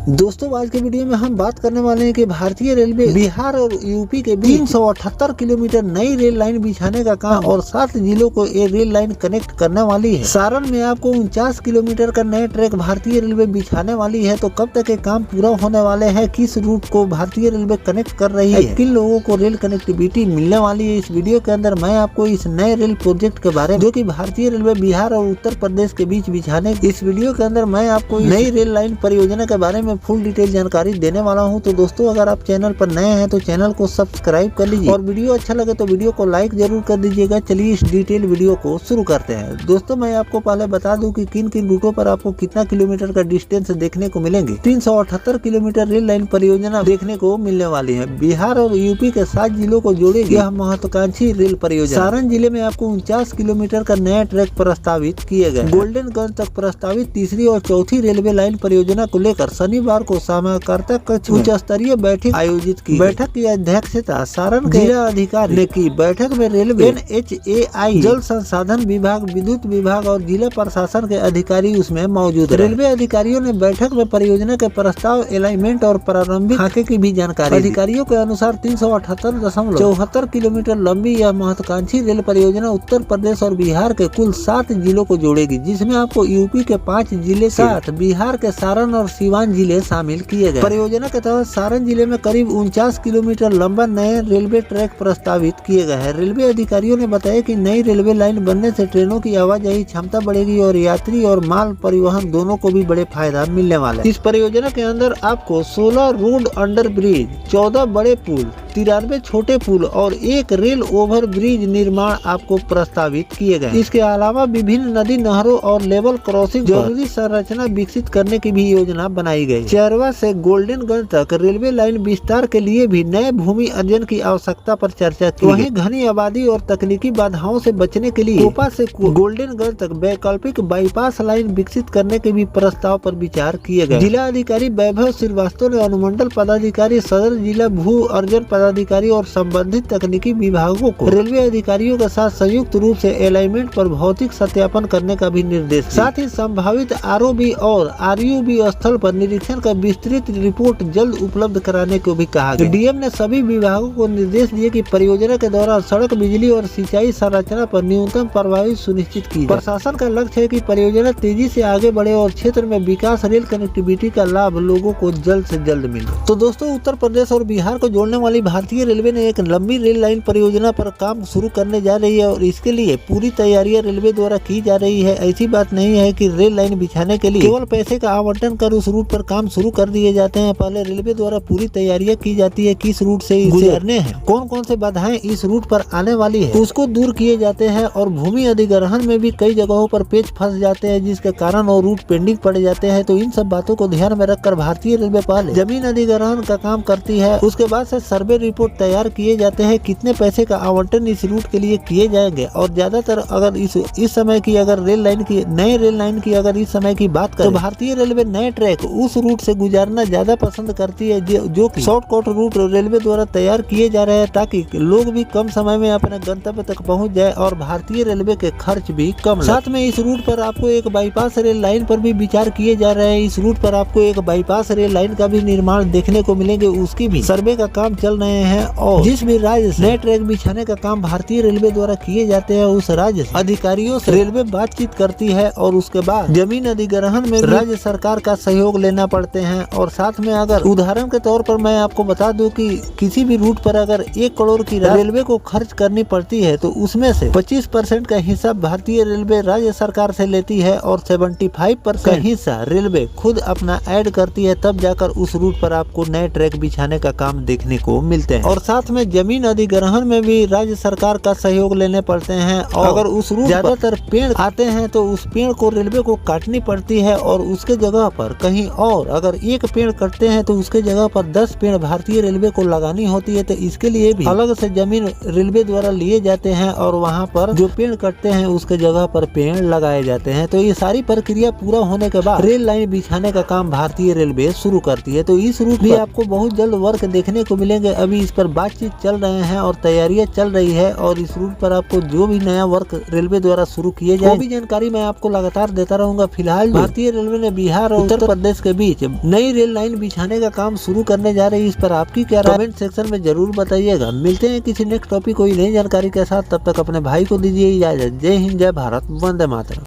दोस्तों आज के वीडियो में हम बात करने वाले हैं कि भारतीय रेलवे बिहार और यूपी के बीच 378 किलोमीटर नई रेल लाइन बिछाने का काम और 7 जिलों को ये रेल लाइन कनेक्ट करने वाली है। सारण में आपको 49 किलोमीटर का नया ट्रैक भारतीय रेलवे बिछाने वाली है। तो कब तक ये काम पूरा होने वाले हैं, किस रूट को भारतीय रेलवे कनेक्ट कर रही है, किन लोगों को रेल कनेक्टिविटी मिलने वाली है, इस वीडियो के अंदर मैं आपको इस नए रेल प्रोजेक्ट के बारे में जो कि भारतीय रेलवे बिहार और उत्तर प्रदेश के बीच बिछाने, इस वीडियो के अंदर मैं आपको नई रेल लाइन परियोजना के बारे में फुल डिटेल जानकारी देने वाला हूं। तो दोस्तों अगर आप चैनल पर नए हैं तो चैनल को सब्सक्राइब कर लीजिए और वीडियो अच्छा लगे तो वीडियो को लाइक जरूर कर दीजिएगा। चलिए इस डिटेल वीडियो को शुरू करते हैं। दोस्तों मैं आपको पहले बता दूं कि किन किन रूटों पर आपको कितना किलोमीटर का डिस्टेंस देखने को मिलेंगे। 378 किलोमीटर रेल लाइन परियोजना देखने को मिलने वाली है। बिहार और यूपी के 7 जिलों को जोड़ेगी यह महत्वाकांक्षी रेल परियोजना। सारण जिले में आपको 49 किलोमीटर का नया ट्रैक प्रस्तावित किए गए। गोल्डनगंज तक प्रस्तावित तीसरी और चौथी रेलवे लाइन परियोजना को लेकर शनिवार को समाहर्ता कक्ष उच्च स्तरीय बैठक आयोजित की। बैठक की अध्यक्षता सारण के जिला अधिकारी ने की। बैठक में रेलवे NHAI, जल संसाधन विभाग, विद्युत विभाग और जिला प्रशासन के अधिकारी उसमें मौजूद रहे। रेलवे अधिकारियों ने बैठक में परियोजना के प्रस्ताव, अलाइनमेंट और प्रारंभिक खाके की भी जानकारी। अधिकारियों के अनुसार 378.74 किलोमीटर लंबी यह महत्वाकांक्षी रेल परियोजना उत्तर प्रदेश और बिहार के कुल 7 जिलों को जोड़ेगी, जिसमें आपको यूपी के 5 जिले साथ बिहार के सारण और सीवान जिले शामिल किए गए। परियोजना के तहत सारण जिले में करीब 49 किलोमीटर लंबा नए रेलवे ट्रैक प्रस्तावित किए गए हैं। रेलवे अधिकारियों ने बताया कि नई रेलवे लाइन बनने से ट्रेनों की आवाजाही क्षमता बढ़ेगी और यात्री और माल परिवहन दोनों को भी बड़े फायदा मिलने वाले हैं। इस परियोजना के अंदर आपको 16 रोड अंडर ब्रिज, 14 बड़े पुल, 93 छोटे पुल और 1 रेल ओवर ब्रिज निर्माण आपको प्रस्तावित किए गए। इसके अलावा विभिन्न नदी, नहरों और लेवल क्रॉसिंग जरूरी संरचना विकसित करने की भी योजना बनाई गई। चरवा से गोल्डनगंज तक रेलवे लाइन विस्तार के लिए भी नए भूमि अर्जन की आवश्यकता पर चर्चा की। वहीं घनी आबादी और तकनीकी बाधाओं से बचने के लिए कोपा से गोल्डनगंज तक वैकल्पिक बाईपास लाइन विकसित करने के भी प्रस्ताव पर विचार किए गए। जिला अधिकारी वैभव श्रीवास्तव ने अनुमंडल पदाधिकारी, सदर जिला भू अर्जन पदाधिकारी और संबंधित तकनीकी विभागों को रेलवे अधिकारियों के साथ संयुक्त रूप से अलाइनमेंट पर भौतिक सत्यापन करने का भी निर्देश दिया। साथ ही संभावित ROB और RUB स्थल पर निरीक्षण का विस्तृत रिपोर्ट जल्द उपलब्ध कराने को भी कहा गया। DM ने सभी विभागों को निर्देश दिए कि परियोजना के दौरान सड़क, बिजली और सिंचाई संरचना पर न्यूनतम प्रभावी सुनिश्चित की। प्रशासन का लक्ष्य है कि परियोजना तेजी से आगे बढ़े और क्षेत्र में विकास, रेल कनेक्टिविटी का लाभ लोगों को जल्द से जल्द मिले। तो दोस्तों उत्तर प्रदेश और बिहार को जोड़ने वाली भारतीय रेलवे ने एक लंबी रेल लाइन परियोजना पर काम शुरू करने जा रही है और इसके लिए पूरी तैयारियां रेलवे द्वारा की जा रही है। ऐसी बात नहीं है कि रेल लाइन बिछाने के लिए केवल पैसे का आवंटन कर उस रूट पर काम शुरू कर दिए जाते हैं। पहले रेलवे द्वारा पूरी तैयारियां की जाती है, किस रूट से गुजरने हैं, कौन कौन से बाधाएं इस रूट पर आने वाली है, उसको दूर किए जाते हैं और भूमि अधिग्रहण में भी कई जगहों पर पेच फंस जाते हैं, जिसके कारण वो रूट पेंडिंग पड़ जाते हैं। तो इन सब बातों को ध्यान में रखकर भारतीय रेलवे पहले जमीन अधिग्रहण का काम करती है। उसके बाद से सर्वे रिपोर्ट तैयार किए जाते हैं, कितने पैसे का आवंटन इस रूट के लिए किए जाएंगे। और ज्यादातर अगर इस समय की अगर रेल लाइन की, नए रेल लाइन की अगर इस समय की बात करें तो भारतीय रेलवे नए ट्रैक उस रूट से गुजारना ज्यादा पसंद करती है जो कि शॉर्टकट रूट रेलवे द्वारा तैयार किए जा रहे हैं, ताकि लोग भी कम समय में अपने गंतव्य तक पहुंच जाए और भारतीय रेलवे के खर्च भी कम। साथ में इस रूट पर आपको एक बाईपास रेल लाइन पर भी विचार किए जा रहे हैं। इस रूट पर आपको एक बाईपास रेल लाइन का भी निर्माण देखने को मिलेंगे, उसकी भी सर्वे का काम चल रहे हैं। और जिस भी राज्य से नए ट्रैक बिछाने का काम भारतीय रेलवे द्वारा किए जाते हैं, उस राज्य अधिकारियों से रेलवे बातचीत करती है और उसके बाद जमीन अधिग्रहण में राज्य सरकार का सहयोग लेना पड़ते हैं। और साथ में अगर उदाहरण के तौर पर मैं आपको बता दूं कि किसी भी रूट पर अगर 1 करोड़ की रेलवे को खर्च करनी पड़ती है तो उसमें से 25% का हिस्सा भारतीय रेलवे राज्य सरकार से लेती है और 75% का हिस्सा रेलवे खुद अपना ऐड करती है। तब जाकर उस रूट पर आपको नए ट्रैक बिछाने का काम देखने को मिलते हैं। और साथ में जमीन अधिग्रहण में भी राज्य सरकार का सहयोग लेने पड़ते हैं। और अगर उस रूट ज्यादातर पेड़ आते हैं तो उस पेड़ को रेलवे को काटनी पड़ती है और उसके जगह पर कहीं और अगर 1 पेड़ कटते हैं तो उसके जगह पर 10 पेड़ भारतीय रेलवे को लगानी होती है। तो इसके लिए भी अलग से जमीन रेलवे द्वारा लिए जाते हैं और वहाँ पर जो पेड़ कटते हैं उसके जगह पर पेड़ लगाए जाते हैं। तो ये सारी प्रक्रिया पूरा होने के बाद रेल लाइन बिछाने का काम भारतीय रेलवे शुरू करती है। तो इस रूट भी आपको बहुत जल्द वर्क देखने को मिलेंगे। अभी इस पर बातचीत चल रहे हैं और तैयारियां चल रही है और इस रूट पर आपको जो भी नया वर्क रेलवे द्वारा शुरू किए जाए वो भी जानकारी मैं आपको लगातार देता रहूंगा। फिलहाल भारतीय रेलवे ने बिहार और उत्तर प्रदेश के बीच नई रेल लाइन बिछाने का काम शुरू करने जा रही है। इस पर आपकी क्या राय, कमेंट सेक्शन में जरूर बताइएगा। मिलते हैं किसी नेक्स्ट टॉपिक कोई नई जानकारी के साथ, तब तक अपने भाई को दीजिए इजाजत। जय हिंद, जय भारत, वंदे मातरम।